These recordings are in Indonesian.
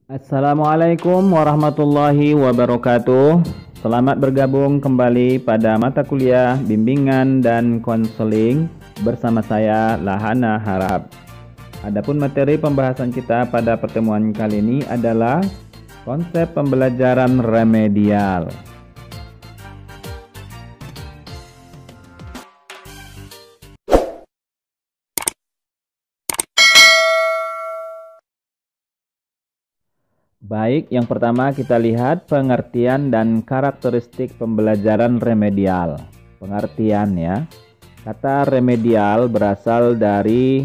Assalamualaikum warahmatullahi wabarakatuh. Selamat bergabung kembali pada mata kuliah bimbingan dan konseling bersama saya Lahana Harap. Adapun materi pembahasan kita pada pertemuan kali ini adalah konsep pembelajaran remedial. Baik, yang pertama kita lihat pengertian dan karakteristik pembelajaran remedial. Pengertian ya. Kata remedial berasal dari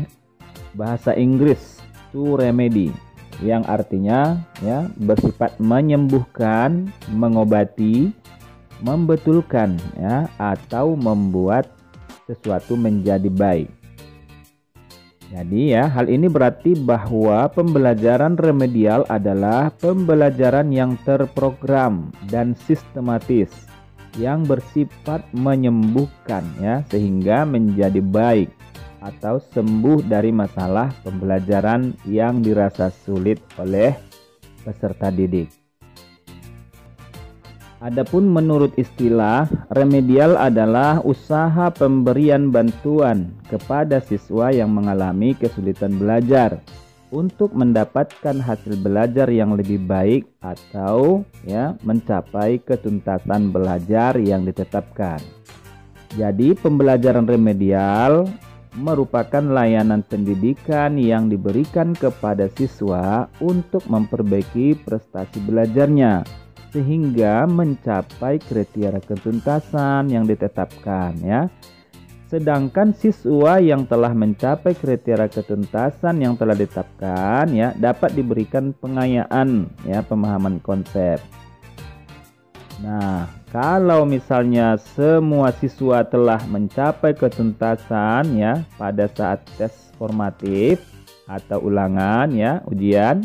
bahasa Inggris to remedy, yang artinya ya bersifat menyembuhkan, mengobati, membetulkan ya atau membuat sesuatu menjadi baik. Jadi ya, hal ini berarti bahwa pembelajaran remedial adalah pembelajaran yang terprogram dan sistematis yang bersifat menyembuhkan ya sehingga menjadi baik atau sembuh dari masalah pembelajaran yang dirasa sulit oleh peserta didik. Adapun menurut istilah, remedial adalah usaha pemberian bantuan kepada siswa yang mengalami kesulitan belajar untuk mendapatkan hasil belajar yang lebih baik atau ya mencapai ketuntasan belajar yang ditetapkan. Jadi, pembelajaran remedial merupakan layanan pendidikan yang diberikan kepada siswa untuk memperbaiki prestasi belajarnya sehingga mencapai kriteria ketuntasan yang ditetapkan ya. Sedangkan siswa yang telah mencapai kriteria ketuntasan yang telah ditetapkan ya dapat diberikan pengayaan ya pemahaman konsep. Nah, kalau misalnya semua siswa telah mencapai ketuntasan ya pada saat tes formatif atau ulangan ya ujian,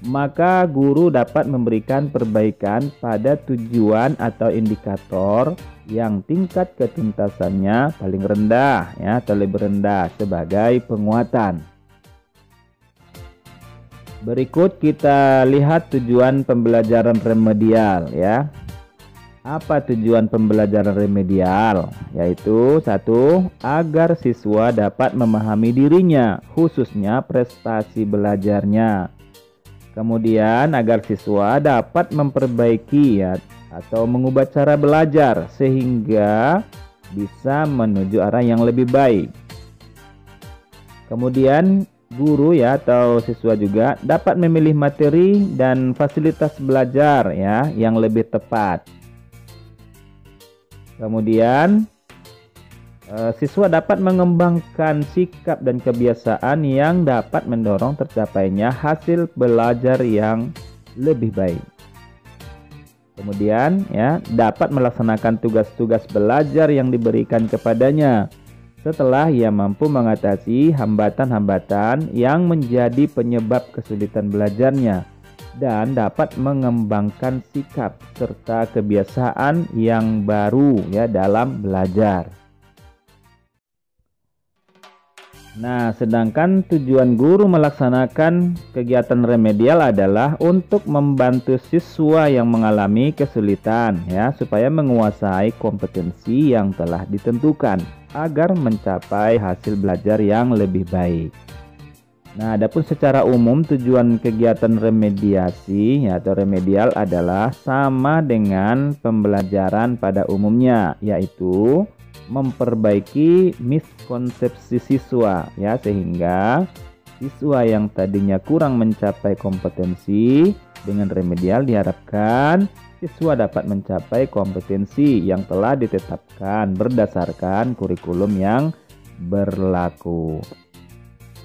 maka guru dapat memberikan perbaikan pada tujuan atau indikator yang tingkat ketuntasannya paling rendah ya atau lebih rendah sebagai penguatan. Berikut kita lihat tujuan pembelajaran remedial ya. Apa tujuan pembelajaran remedial? Yaitu 1. Agar siswa dapat memahami dirinya, khususnya prestasi belajarnya. Kemudian agar siswa dapat memperbaiki ya atau mengubah cara belajar sehingga bisa menuju arah yang lebih baik. Kemudian guru ya atau siswa juga dapat memilih materi dan fasilitas belajar ya yang lebih tepat. Kemudian siswa dapat mengembangkan sikap dan kebiasaan yang dapat mendorong tercapainya hasil belajar yang lebih baik. Kemudian ya dapat melaksanakan tugas-tugas belajar yang diberikan kepadanya setelah ia mampu mengatasi hambatan-hambatan yang menjadi penyebab kesulitan belajarnya dan dapat mengembangkan sikap serta kebiasaan yang baru ya dalam belajar. Nah, sedangkan tujuan guru melaksanakan kegiatan remedial adalah untuk membantu siswa yang mengalami kesulitan ya supaya menguasai kompetensi yang telah ditentukan agar mencapai hasil belajar yang lebih baik. Nah, adapun secara umum tujuan kegiatan remediasi atau remedial adalah sama dengan pembelajaran pada umumnya, yaitu memperbaiki miskonsepsi siswa ya sehingga siswa yang tadinya kurang mencapai kompetensi dengan remedial diharapkan siswa dapat mencapai kompetensi yang telah ditetapkan berdasarkan kurikulum yang berlaku.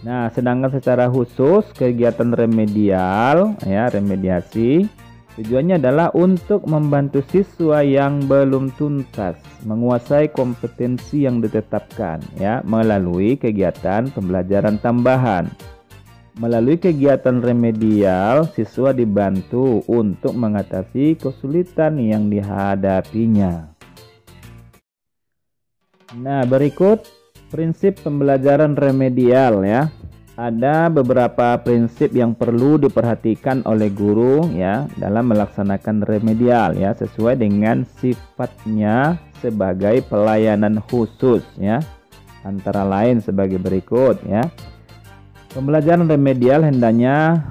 Nah, sedangkan secara khusus kegiatan remedial ya remediasi tujuannya adalah untuk membantu siswa yang belum tuntas menguasai kompetensi yang ditetapkan ya melalui kegiatan pembelajaran tambahan. Melalui kegiatan remedial, siswa dibantu untuk mengatasi kesulitan yang dihadapinya. Nah, berikut prinsip pembelajaran remedial ya. ada beberapa prinsip yang perlu diperhatikan oleh guru ya dalam melaksanakan remedial ya, sesuai dengan sifatnya sebagai pelayanan khusus ya. Antara lain sebagai berikut ya. Pembelajaran remedial hendaknya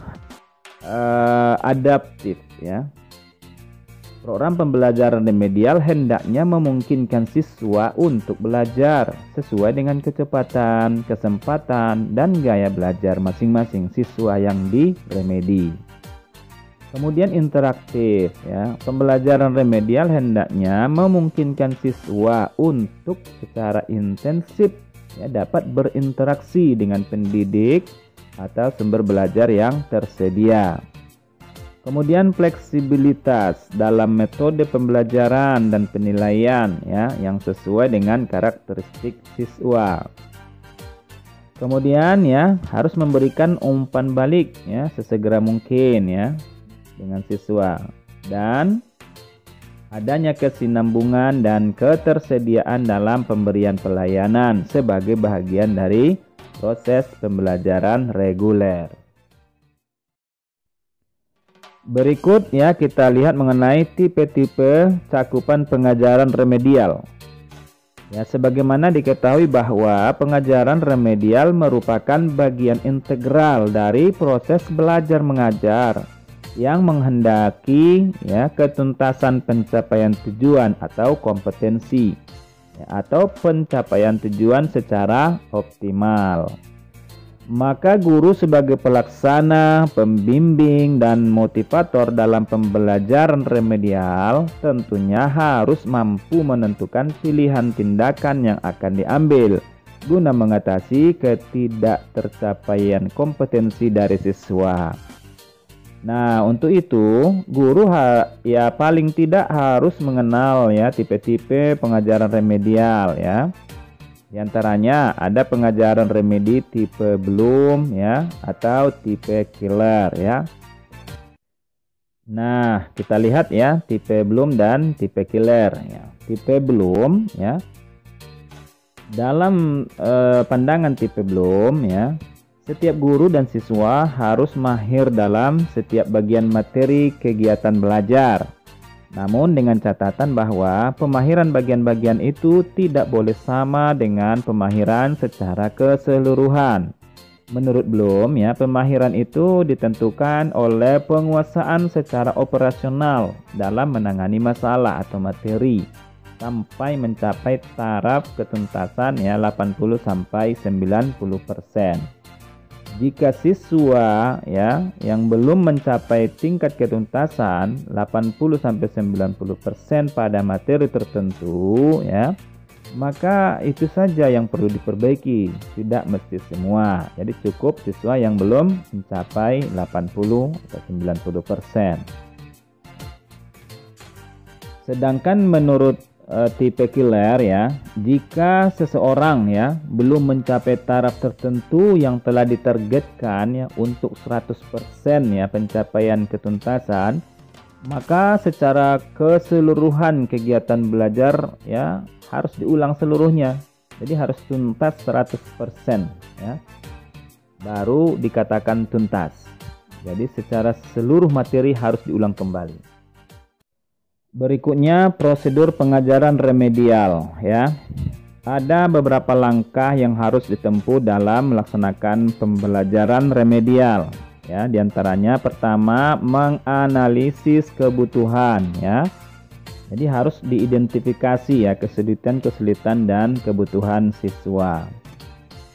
adaptif ya. Program pembelajaran remedial hendaknya memungkinkan siswa untuk belajar sesuai dengan kecepatan, kesempatan, dan gaya belajar masing-masing siswa yang diremedi. Kemudian interaktif ya. Pembelajaran remedial hendaknya memungkinkan siswa untuk secara intensif ya dapat berinteraksi dengan pendidik atau sumber belajar yang tersedia. Kemudian fleksibilitas dalam metode pembelajaran dan penilaian ya yang sesuai dengan karakteristik siswa. Kemudian ya harus memberikan umpan balik ya sesegera mungkin ya dengan siswa, dan adanya kesinambungan dan ketersediaan dalam pemberian pelayanan sebagai bagian dari proses pembelajaran reguler. Berikut ya kita lihat mengenai tipe-tipe cakupan pengajaran remedial. Ya, sebagaimana diketahui bahwa pengajaran remedial merupakan bagian integral dari proses belajar mengajar yang menghendaki ya ketuntasan pencapaian tujuan atau kompetensi ya, atau pencapaian tujuan secara optimal. Maka guru sebagai pelaksana, pembimbing, dan motivator dalam pembelajaran remedial tentunya harus mampu menentukan pilihan tindakan yang akan diambil guna mengatasi ketidaktercapaian kompetensi dari siswa. Nah, untuk itu guru ya paling tidak harus mengenal ya tipe-tipe pengajaran remedial ya. Di antaranya ada pengajaran remedi tipe Bloom ya atau tipe killer ya. Nah, kita lihat ya tipe Bloom dan tipe killer ya. Tipe Bloom ya. Dalam pandangan tipe Bloom ya, setiap guru dan siswa harus mahir dalam setiap bagian materi kegiatan belajar. Namun dengan catatan bahwa pemahiran bagian-bagian itu tidak boleh sama dengan pemahiran secara keseluruhan. Menurut Bloom ya, pemahiran itu ditentukan oleh penguasaan secara operasional dalam menangani masalah atau materi sampai mencapai taraf ketuntasan ya 80 sampai 90%. Jika siswa ya yang belum mencapai tingkat ketuntasan 80-90% pada materi tertentu ya, maka itu saja yang perlu diperbaiki, tidak mesti semua. Jadi cukup siswa yang belum mencapai 80 atau 90%. Sedangkan menurut tipe killer ya, jika seseorang ya belum mencapai taraf tertentu yang telah ditargetkan ya untuk 100% ya pencapaian ketuntasan, maka secara keseluruhan kegiatan belajar ya harus diulang seluruhnya. Jadi harus tuntas 100% ya. Baru dikatakan tuntas. Jadi secara seluruh materi harus diulang kembali. Berikutnya prosedur pengajaran remedial ya. Ada beberapa langkah yang harus ditempuh dalam melaksanakan pembelajaran remedial ya. Di antaranya pertama, menganalisis kebutuhan ya. Jadi harus diidentifikasi ya kesulitan dan kebutuhan siswa.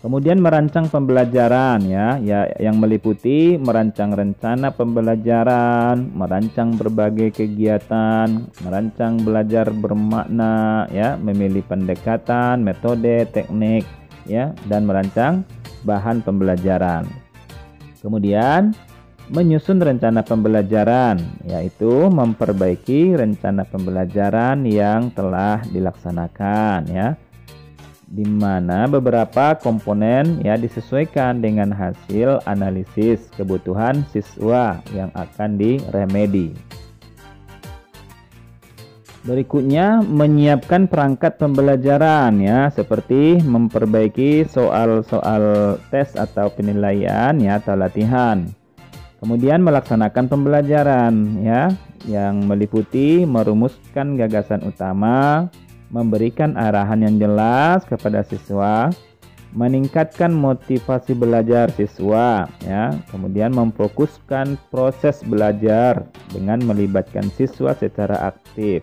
Kemudian merancang pembelajaran ya yang meliputi merancang rencana pembelajaran, merancang berbagai kegiatan, merancang belajar bermakna ya, memilih pendekatan, metode, teknik ya, dan merancang bahan pembelajaran. Kemudian menyusun rencana pembelajaran, yaitu memperbaiki rencana pembelajaran yang telah dilaksanakan ya, di mana beberapa komponen ya disesuaikan dengan hasil analisis kebutuhan siswa yang akan diremedi. Berikutnya, menyiapkan perangkat pembelajaran ya, seperti memperbaiki soal-soal tes atau penilaian ya atau latihan. Kemudian melaksanakan pembelajaran ya, yang meliputi merumuskan gagasan utama, memberikan arahan yang jelas kepada siswa, meningkatkan motivasi belajar siswa ya, kemudian memfokuskan proses belajar dengan melibatkan siswa secara aktif,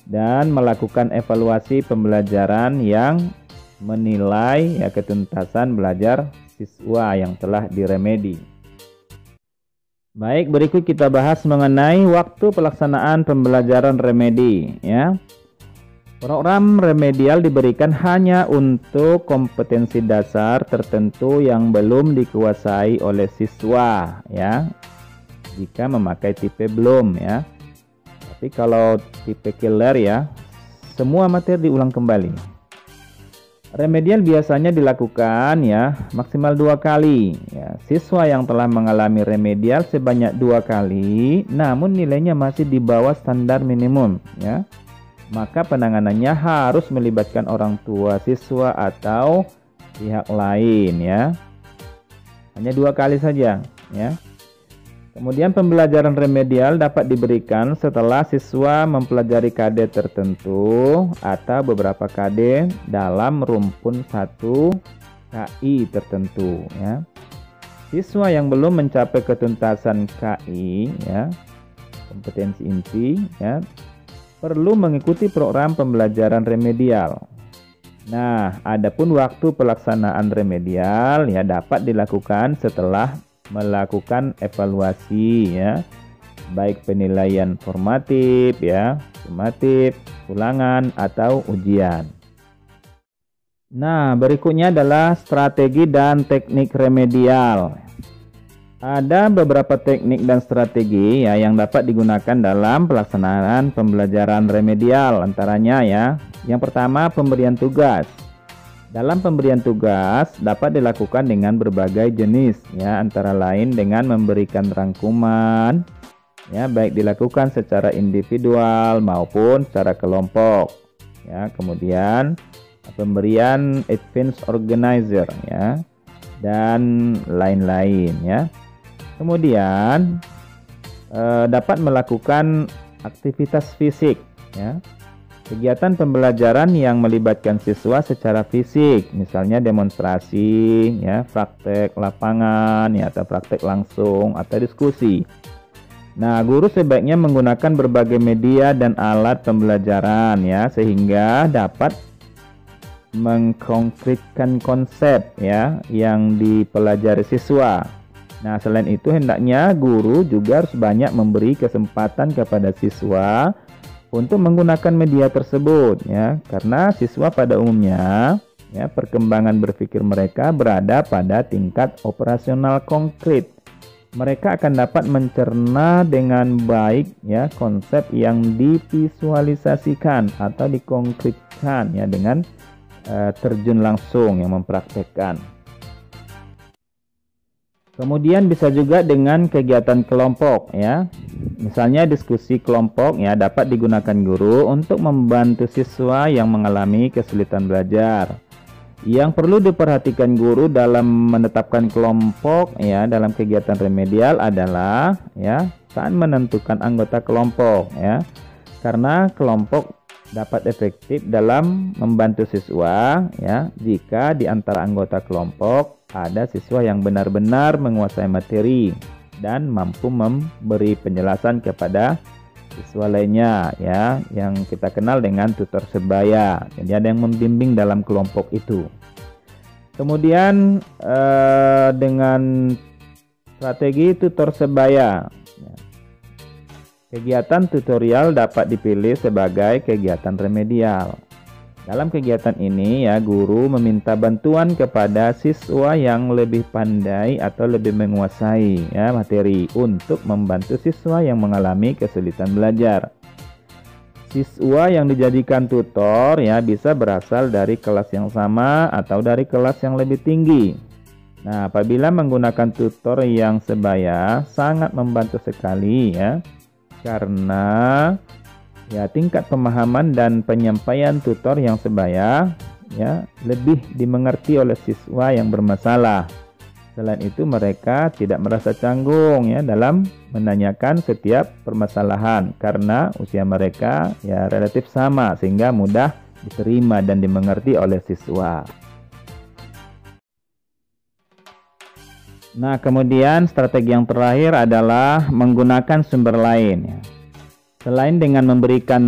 dan melakukan evaluasi pembelajaran yang menilai ya ketuntasan belajar siswa yang telah diremedi. Baik, berikut kita bahas mengenai waktu pelaksanaan pembelajaran remedi ya. Program remedial diberikan hanya untuk kompetensi dasar tertentu yang belum dikuasai oleh siswa ya. Jika memakai tipe belum ya. Tapi kalau tipe killer ya, semua materi diulang kembali. Remedial biasanya dilakukan ya maksimal 2 kali ya. Siswa yang telah mengalami remedial sebanyak 2 kali namun nilainya masih di bawah standar minimum ya, maka penanganannya harus melibatkan orang tua siswa atau pihak lain ya. Hanya 2 kali saja ya. Kemudian pembelajaran remedial dapat diberikan setelah siswa mempelajari KD tertentu atau beberapa KD dalam rumpun 1 KI tertentu ya. Siswa yang belum mencapai ketuntasan KI ya, kompetensi inti ya, perlu mengikuti program pembelajaran remedial. Nah, adapun waktu pelaksanaan remedial ya dapat dilakukan setelah melakukan evaluasi ya, baik penilaian formatif ya, sumatif, ulangan atau ujian. Nah, berikutnya adalah strategi dan teknik remedial. Ada beberapa teknik dan strategi ya yang dapat digunakan dalam pelaksanaan pembelajaran remedial, antaranya ya. Yang pertama, pemberian tugas. Dalam pemberian tugas dapat dilakukan dengan berbagai jenis ya, antara lain dengan memberikan rangkuman ya, baik dilakukan secara individual maupun secara kelompok ya. Kemudian pemberian advance organizer ya, dan lain-lain ya. Kemudian dapat melakukan aktivitas fisik ya. Kegiatan pembelajaran yang melibatkan siswa secara fisik, misalnya demonstrasi, ya, praktek lapangan, ya, atau praktek langsung, atau diskusi. Nah, guru sebaiknya menggunakan berbagai media dan alat pembelajaran, ya, sehingga dapat mengkonkretkan konsep, ya, yang dipelajari siswa. Nah, selain itu hendaknya guru juga harus banyak memberi kesempatan kepada siswa untuk menggunakan media tersebut ya, karena siswa pada umumnya ya perkembangan berpikir mereka berada pada tingkat operasional konkret. Mereka akan dapat mencerna dengan baik ya konsep yang divisualisasikan atau dikonkretkan ya dengan terjun langsung yang mempraktekkan. Kemudian bisa juga dengan kegiatan kelompok ya. Misalnya diskusi kelompok ya dapat digunakan guru untuk membantu siswa yang mengalami kesulitan belajar. Yang perlu diperhatikan guru dalam menetapkan kelompok ya dalam kegiatan remedial adalah ya saat menentukan anggota kelompok ya. Karena kelompok dapat efektif dalam membantu siswa ya jika di antara anggota kelompok ada siswa yang benar-benar menguasai materi dan mampu memberi penjelasan kepada siswa lainnya ya, yang kita kenal dengan tutor sebaya. Jadi ada yang membimbing dalam kelompok itu. Kemudian dengan strategi tutor sebaya ya, kegiatan tutorial dapat dipilih sebagai kegiatan remedial. Dalam kegiatan ini ya guru meminta bantuan kepada siswa yang lebih pandai atau lebih menguasai ya materi untuk membantu siswa yang mengalami kesulitan belajar. Siswa yang dijadikan tutor ya bisa berasal dari kelas yang sama atau dari kelas yang lebih tinggi. Nah, apabila menggunakan tutor yang sebaya sangat membantu sekali ya, karena Ya, tingkat pemahaman dan penyampaian tutor yang sebaya ya lebih dimengerti oleh siswa yang bermasalah. Selain itu, mereka tidak merasa canggung ya dalam menanyakan setiap permasalahan karena usia mereka ya relatif sama sehingga mudah diterima dan dimengerti oleh siswa. Nah, kemudian strategi yang terakhir adalah menggunakan sumber lain ya. Selain dengan memberikan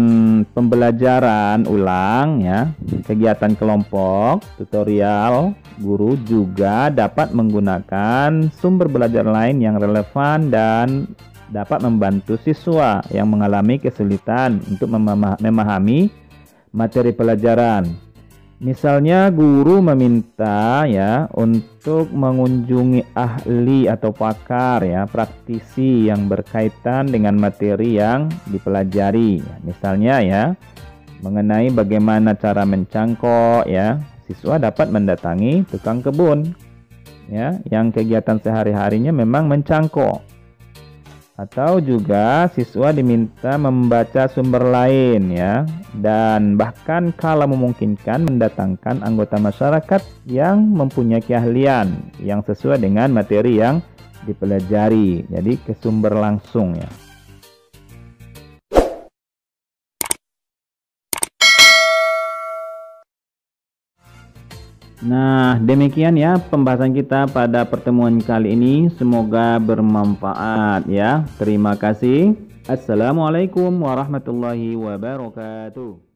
pembelajaran ulang ya, kegiatan kelompok, tutorial, guru juga dapat menggunakan sumber belajar lain yang relevan dan dapat membantu siswa yang mengalami kesulitan untuk memahami materi pelajaran. Misalnya guru meminta ya untuk mengunjungi ahli atau pakar ya, praktisi yang berkaitan dengan materi yang dipelajari. Misalnya ya, mengenai bagaimana cara mencangkok ya, siswa dapat mendatangi tukang kebun ya, yang kegiatan sehari-harinya memang mencangkok. Atau juga siswa diminta membaca sumber lain ya, dan bahkan kalau memungkinkan mendatangkan anggota masyarakat yang mempunyai keahlian yang sesuai dengan materi yang dipelajari. Jadi ke sumber langsung ya. Nah, demikian ya pembahasan kita pada pertemuan kali ini. Semoga bermanfaat ya. Terima kasih. Assalamualaikum warahmatullahi wabarakatuh.